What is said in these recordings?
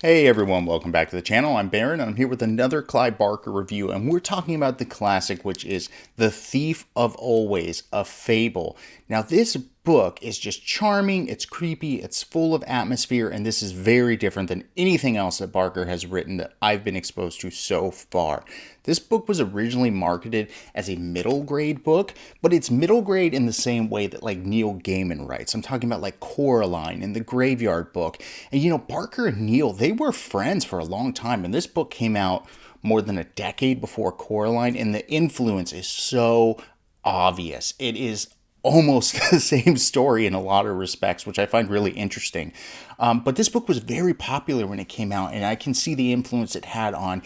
Hey everyone, welcome back to the channel. I'm Baron and I'm here with another Clive Barker review, and we're talking about the classic, which is The Thief of Always, a Fable. Now this book is just charming, it's creepy, it's full of atmosphere, and this is very different than anything else that Barker has written that I've been exposed to so far. This book was originally marketed as a middle grade book, but it's middle grade in the same way that like Neil Gaiman writes. I'm talking about like Coraline and the Graveyard Book. And Barker and Neil, they were friends for a long time, and this book came out more than a decade before Coraline, and the influence is so obvious. It is almost the same story in a lot of respects, which I find really interesting. But this book was very popular when it came out, and I can see the influence it had on,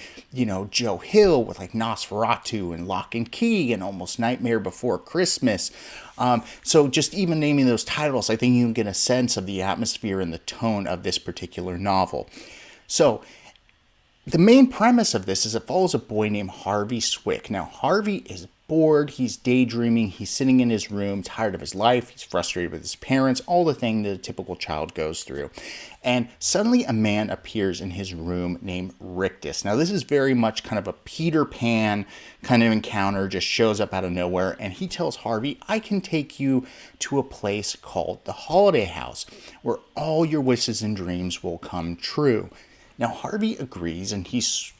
Joe Hill with like Nosferatu and Lock and Key and Almost Nightmare Before Christmas. So just even naming those titles, I think you can get a sense of the atmosphere and the tone of this particular novel. So the main premise of this is it follows a boy named Harvey Swick. Now, Harvey is bored, he's daydreaming, he's sitting in his room, tired of his life, he's frustrated with his parents, all the things that a typical child goes through. And suddenly a man appears in his room named Rictus. Now, this is very much kind of a Peter Pan kind of encounter, just shows up out of nowhere, and he tells Harvey, I can take you to a place called the Holiday House, where all your wishes and dreams will come true. Now, Harvey agrees, and he's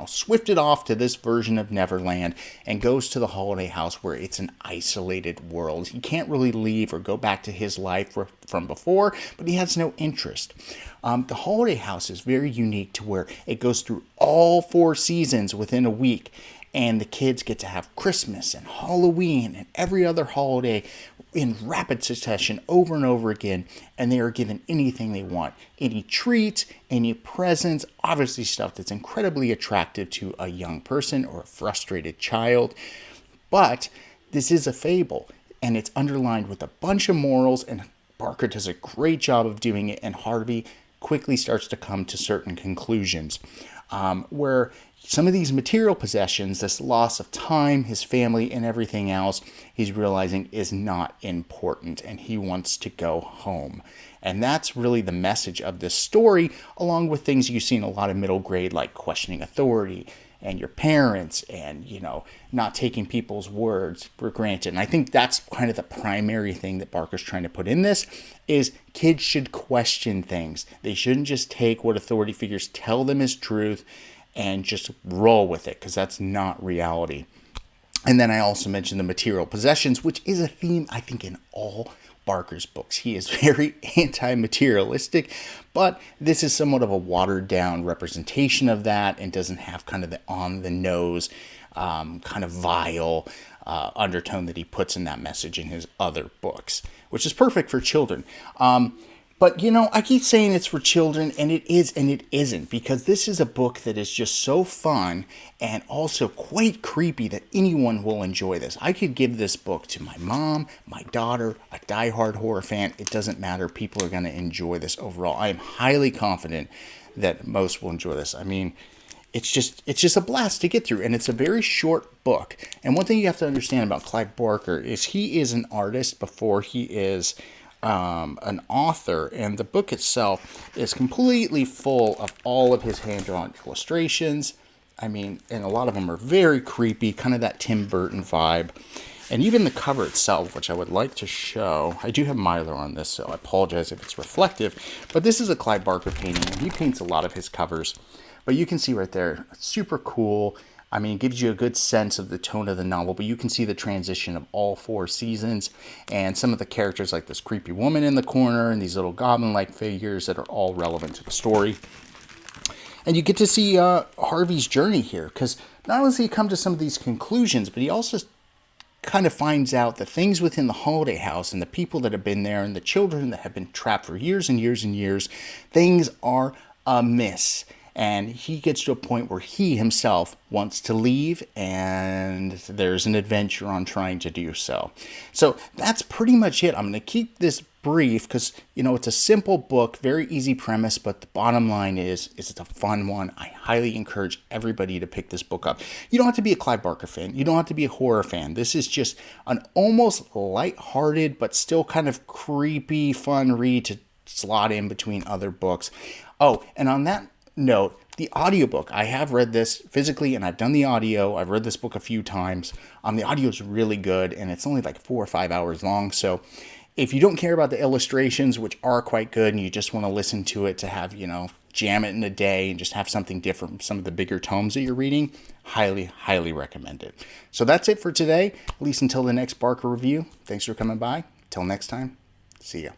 swifted off to this version of Neverland and goes to the Holiday House, where it's an isolated world. He can't really leave or go back to his life from before, but he has no interest. The Holiday House is very unique to where it goes through all 4 seasons within a week, and the kids get to have Christmas and Halloween and every other holiday in rapid succession over and over again, and they are given anything they want. Any treats, any presents, obviously stuff that's incredibly attractive to a young person or a frustrated child. But this is a fable, and it's underlined with a bunch of morals, and Barker does a great job of doing it, and Harvey quickly starts to come to certain conclusions, where some of these material possessions, this loss of time, his family, and everything else, he's realizing is not important, and he wants to go home. And that's really the message of this story, along with things you see in a lot of middle grade, like questioning authority and your parents and, not taking people's words for granted. And I think that's kind of the primary thing that Barker's trying to put in this, is kids should question things. They shouldn't just take what authority figures tell them as truth and just roll with it, because that's not reality. And then I also mentioned the material possessions, which is a theme, I think, in all Barker's books. He is very anti-materialistic, but this is somewhat of a watered-down representation of that and doesn't have kind of the on-the-nose, kind of vile undertone that he puts in that message in his other books, which is perfect for children. But, I keep saying it's for children, and it is and it isn't, because this is a book that is just so fun and also quite creepy that anyone will enjoy this. I could give this book to my mom, my daughter, a diehard horror fan. It doesn't matter. People are going to enjoy this overall. I am highly confident that most will enjoy this. I mean, it's just a blast to get through, and it's a very short book. And one thing you have to understand about Clive Barker is he is an artist before he is an author, and the book itself is completely full of all of his hand-drawn illustrations. I mean, and a lot of them are very creepy, kind of that Tim Burton vibe. And even the cover itself, which I would like to show. I do have Milo on this, so I apologize if it's reflective. But this is a Clive Barker painting, and he paints a lot of his covers. But you can see right there, it's super cool. I mean, it gives you a good sense of the tone of the novel, but you can see the transition of all 4 seasons and some of the characters, like this creepy woman in the corner and these little goblin-like figures that are all relevant to the story. And you get to see Harvey's journey here, because not only does he come to some of these conclusions, but he also kind of finds out the things within the Holiday House and the people that have been there and the children that have been trapped for years and years and years, things are amiss. And he gets to a point where he himself wants to leave, and there's an adventure on trying to do so. So that's pretty much it. I'm going to keep this brief because, it's a simple book, very easy premise, but the bottom line is it's a fun one. I highly encourage everybody to pick this book up. You don't have to be a Clive Barker fan. You don't have to be a horror fan. This is just an almost lighthearted but still kind of creepy, fun read to slot in between other books. Oh, and on that note, the audiobook, I have read this physically and I've done the audio. I've read this book a few times. The audio is really good and it's only like 4 or 5 hours long. So if you don't care about the illustrations, which are quite good, and you just want to listen to it to have, jam it in a day and just have something different from some of the bigger tomes that you're reading, highly, highly recommend it. So that's it for today, at least until the next Barker review. Thanks for coming by. Till next time, see ya.